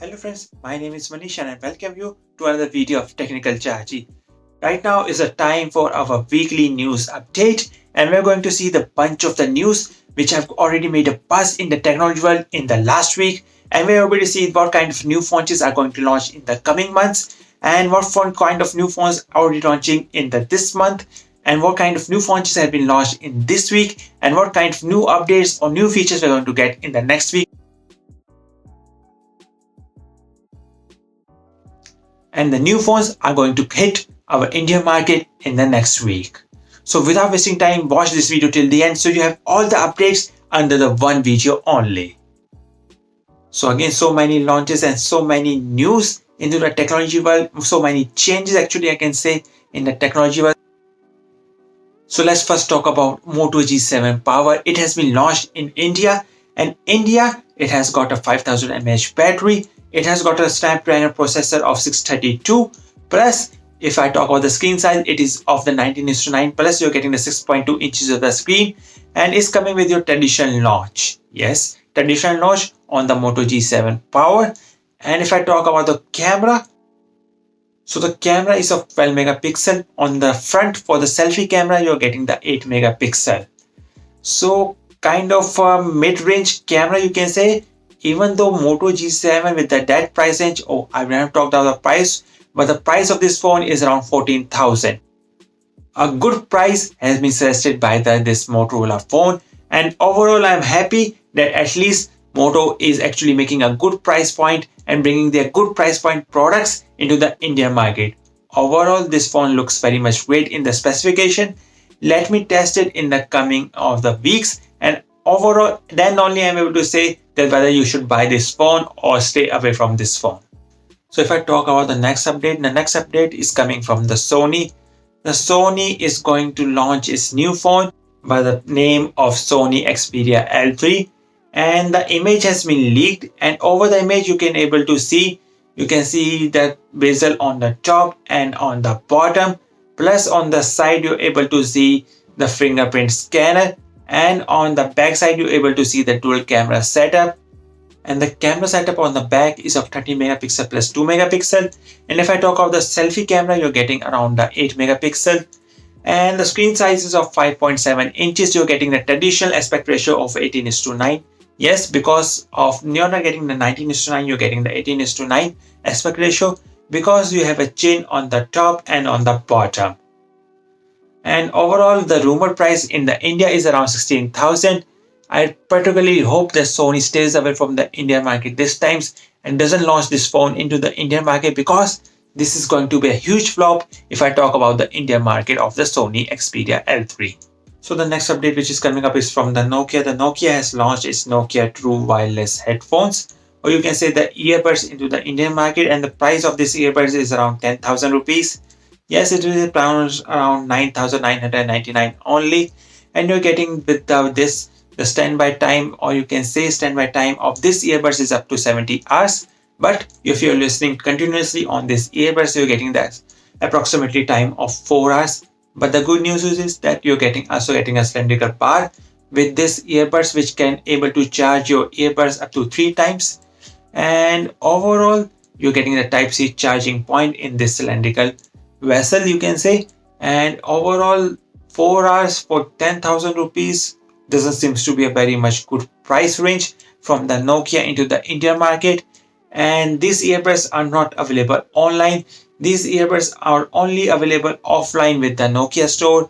Hello friends, my name is Manish and I welcome you to another video of Technical Chaharji. Right now is a time for our weekly news update and we're going to see the bunch of the news which have already made a buzz in the technology world in the last week, and we're able to see what kind of new phones are going to launch in the coming months and what kind of new phones are already launching in this month, and what kind of new phones have been launched in this week, and what kind of new updates or new features we're going to get in the next week. And the new phones are going to hit our Indian market in the next week. So without wasting time, watch this video till the end so you have all the updates under the one video only. So again, so many launches and so many news into the technology world, so many changes actually I can say in the technology world. So let's first talk about Moto G7 Power. It has been launched in India, and India, it has got a 5000 mAh battery. It has got a Snapdragon processor of 632. Plus, if I talk about the screen size, it is of the 19:9. Plus, you're getting the 6.2 inches of the screen, and it's coming with your traditional notch. Yes, traditional notch on the Moto G7 Power. And if I talk about the camera, so the camera is of 12 megapixel. On the front for the selfie camera, you're getting the 8 megapixel. So kind of a mid-range camera you can say. Even though Moto G7 with that price range, I haven't talked about the price, but the price of this phone is around 14,000. A good price has been suggested by this Motorola phone, and overall I'm happy that at least Moto is actually making a good price point and bringing their good price point products into the Indian market. Overall, this phone looks very much great in the specification. Let me test it in the coming of the weeks, and overall then only I'm able to say that whether you should buy this phone or stay away from this phone. So if I talk about the next update is coming from the Sony. The Sony is going to launch its new phone by the name of Sony Experia L3, and the image has been leaked, and over the image you can see that bezel on the top and on the bottom, plus on the side you're able to see the fingerprint scanner, and on the back side you're able to see the dual camera setup, and the camera setup on the back is of 30 megapixel plus 2 megapixel. And if I talk about the selfie camera, you're getting around the 8 megapixel, and the screen size is of 5.7 inches. You're getting the traditional aspect ratio of 18:9. Yes, because of you're not getting the 19:9, you're getting the 18:9 aspect ratio because you have a chin on the top and on the bottom. And overall, the rumored price in the India is around 16,000. I particularly hope that Sony stays away from the Indian market this time and doesn't launch this phone into the Indian market, because this is going to be a huge flop if I talk about the Indian market of the Sony Xperia L3. So the next update which is coming up is from the Nokia. The Nokia has launched its Nokia True Wireless headphones, or you can say the earbuds, into the Indian market, and the price of this earbuds is around 10,000 rupees. Yes, it is around 9,999 only, and you're getting with the standby time, or you can say standby time of this earbuds is up to 70 hours. But if you're listening continuously on this earbuds, you're getting that approximately time of 4 hours. But the good news is that you're also getting a cylindrical bar with this earbuds, which can able to charge your earbuds up to 3 times. And overall, you're getting the Type-C charging point in this cylindrical vessel, you can say. And overall, 4 hours for 10,000 rupees doesn't seem to be a very much good price range from the Nokia into the Indian market. And these earbuds are not available online. These earbuds are only available offline with the Nokia store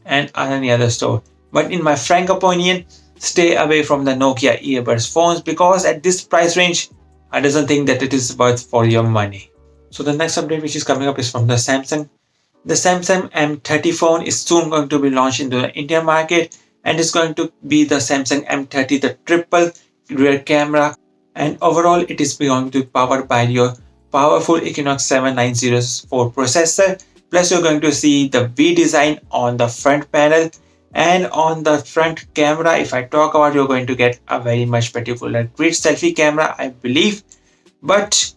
and any other store. But in my frank opinion, stay away from the Nokia earbuds phones, because at this price range, I doesn't think that it is worth for your money. So the next update which is coming up is from the Samsung. The Samsung M30 phone is soon going to be launched into the Indian market, and it's going to be the Samsung M30, the triple rear camera, and overall it is going to be powered by your powerful Exynos 7904 processor. Plus you're going to see the V design on the front panel, and on the front camera, if I talk about, you're going to get a very much particular great selfie camera, I believe. But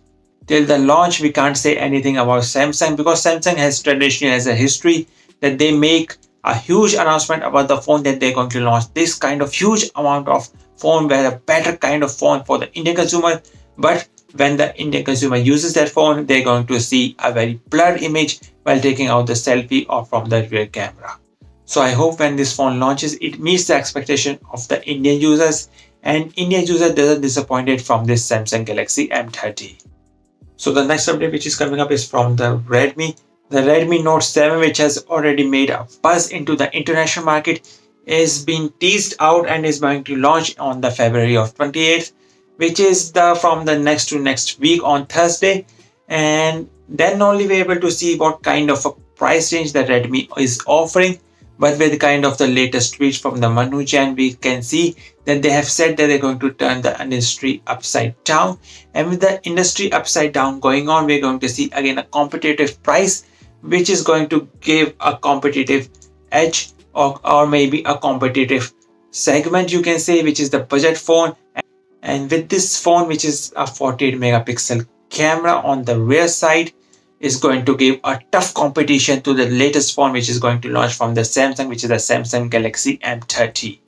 till the launch, we can't say anything about Samsung, because Samsung has traditionally has a history that they make a huge announcement about the phone that they're going to launch this kind of huge amount of phone, where a better kind of phone for the Indian consumer. But when the Indian consumer uses that phone, they're going to see a very blurred image while taking out the selfie or from the rear camera. So I hope when this phone launches, it meets the expectation of the Indian users, and Indian user doesn't disappointed from this Samsung Galaxy M30. So the next update which is coming up is from the Redmi. The Redmi Note 7, which has already made a buzz into the international market, is being teased out and is going to launch on the February of 28th, which is from the next week on Thursday. And then only we're able to see what kind of a price range that Redmi is offering. But with the kind of the latest tweets from the Manujan, we can see that they have said that they're going to turn the industry upside down. And with the industry upside down going on, we're going to see again a competitive price, which is going to give a competitive edge or maybe a competitive segment, you can say, which is the budget phone. And with this phone, which is a 48 megapixel camera on the rear side, is going to give a tough competition to the latest phone which is going to launch from the Samsung, which is the Samsung Galaxy M30.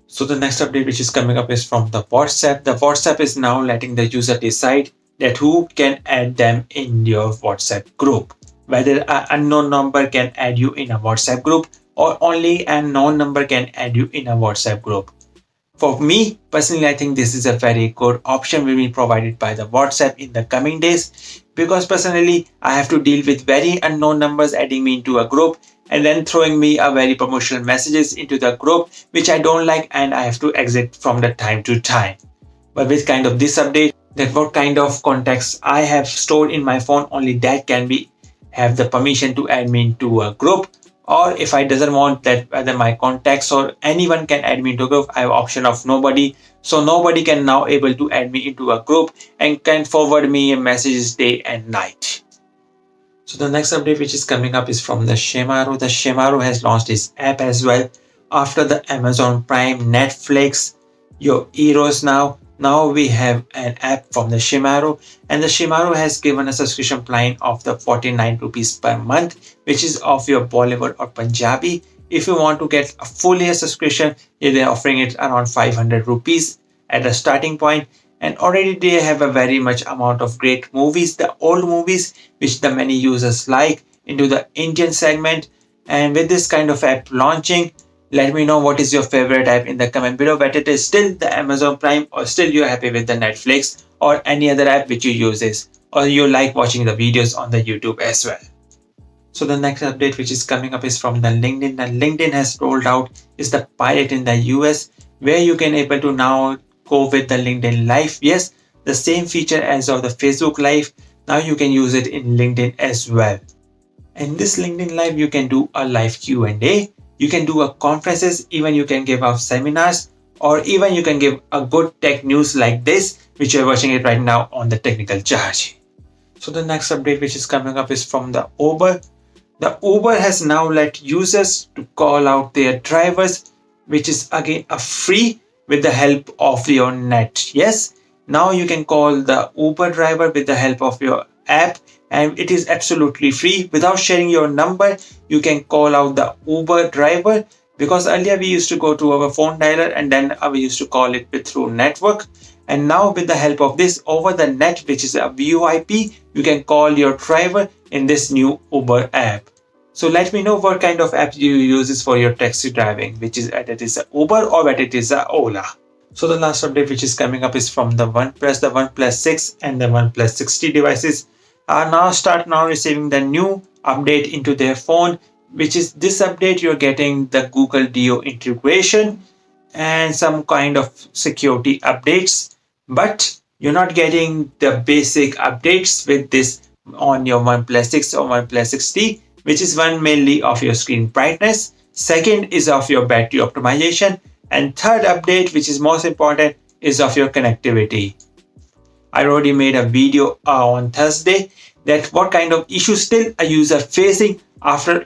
So the next update which is coming up is from the WhatsApp. The WhatsApp is now letting the user decide that who can add them in your WhatsApp group. Whether an unknown number can add you in a WhatsApp group or only a known number can add you in a WhatsApp group. For me personally, I think this is a very good option will be provided by the WhatsApp in the coming days, because personally I have to deal with very unknown numbers adding me into a group and then throwing me a very promotional messages into the group which I don't like, and I have to exit from the time to time. But with kind of this update, that what kind of contacts I have stored in my phone, only that can be have the permission to add me into a group. Or if I doesn't want that whether my contacts or anyone can add me into a group, I have option of nobody. So nobody can now able to add me into a group and can forward me messages day and night. So the next update which is coming up is from the Shemaroo. The Shemaroo has launched its app as well after the Amazon Prime, Netflix, your Eros now. Now we have an app from the Shemaroo, and the Shemaroo has given a subscription plan of the 49 rupees per month, which is of your Bollywood or Punjabi. If you want to get a full year subscription, they're offering it around 500 rupees at the starting point. And already they have a very much amount of great movies, the old movies, which the many users like into the Indian segment. And with this kind of app launching, let me know what is your favorite app in the comment below, whether it is still the Amazon Prime or still you're happy with the Netflix or any other app which you uses, or you like watching the videos on the YouTube as well. So the next update which is coming up is from the LinkedIn. And LinkedIn has rolled out is the pilot in the US, where you can able to now go with the LinkedIn Live. Yes, the same feature as of the Facebook Live. Now you can use it in LinkedIn as well. In this LinkedIn Live, you can do a live Q&A. You can do a conferences, even you can give out seminars, or even you can give a good tech news like this, which you're watching it right now on the Technical Chaharji. So the next update which is coming up is from the Uber. The Uber has now let users to call out their drivers, which is again a free with the help of your net. Yes, now you can call the Uber driver with the help of your app, and it is absolutely free without sharing your number. You can call out the Uber driver, because earlier we used to go to our phone dialer and then we used to call it through network. And now with the help of this over the net, which is a VoIP, you can call your driver in this new Uber app. So let me know what kind of app you use for your taxi driving, which is whether it is a Uber or whether it is a Ola. So the last update which is coming up is from the Oneplus. The OnePlus 6 and the OnePlus 60 devices are now receiving the new update into their phone, which is this update. You're getting the Google Duo integration and some kind of security updates, but you're not getting the basic updates with this on your OnePlus 6 or OnePlus 60, which is one mainly of your screen brightness, second is of your battery optimization, and third update, which is most important, is of your connectivity. I already made a video on Thursday that what kind of issues still a user facing after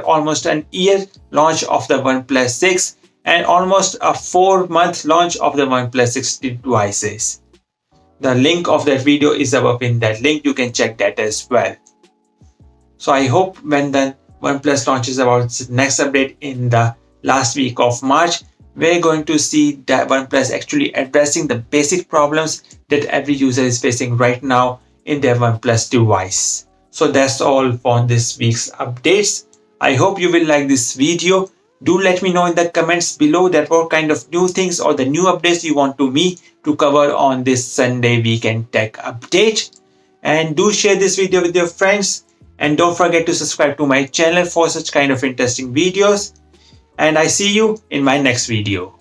almost an year launch of the OnePlus 6 and almost a 4-month launch of the OnePlus 60 devices. The link of that video is above in that link. You can check that as well. So I hope when the OnePlus launches about its next update in the last week of March, we're going to see that OnePlus actually addressing the basic problems that every user is facing right now in their OnePlus device. So that's all for this week's updates. I hope you will like this video. Do let me know in the comments below that what kind of new things or the new updates you want me to cover on this Sunday weekend tech update. And do share this video with your friends. And don't forget to subscribe to my channel for such kind of interesting videos. And I see you in my next video.